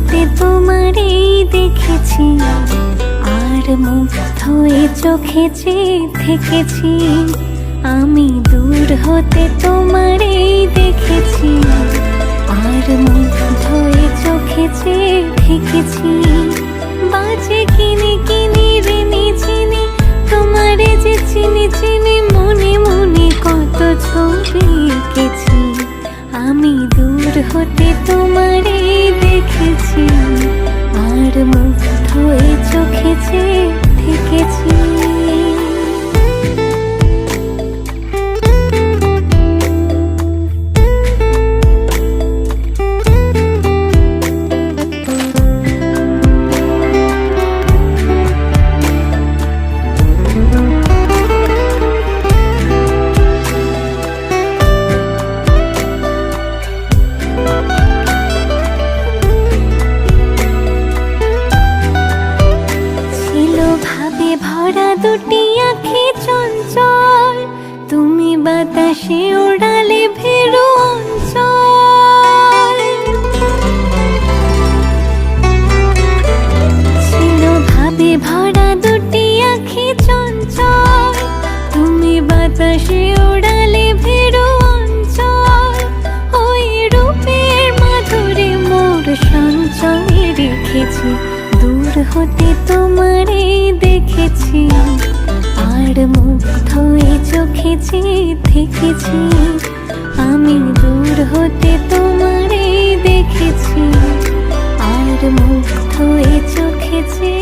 হতে তোমারই দেখেছি, আর মুগ্ধ এ চোখে চেয়ে থেকেছি। আমি দূর হতে তোমারই দেখেছি, আর মুগ্ধ এ চোখে চেয়ে থেকেছি। বাজে কিনি কিনি ঋণী চিনি, তোমারে যে চিনি চিনি, মনে মনে কত ছবি এঁকেছি। আমি দূর হতে তোমারে দেখেছি, আর মুগ্ধ এ চোখে চেয়ে থেকেছি। ভরা দুটি আঁখি চঞ্চল, তুমি বাতাসে ওড়ালে ভেরু অঞ্চল। ছিল ভাবে ভরা দুটি আঁখি চঞ্চল, তুমি বাতাসে ওড়ালে ভেরু অঞ্চল। ওই রূপের মাধুরী মোর সঞ্চয়ে রেখেছি, দূর হতে তোমারে দেখেছি, আর মুগ্ধ এ চোখে চেয়ে থেকেছি। আমি দূর হতে তোমারে দেখেছি, আর মুগ্ধ এ চোখে চেয়ে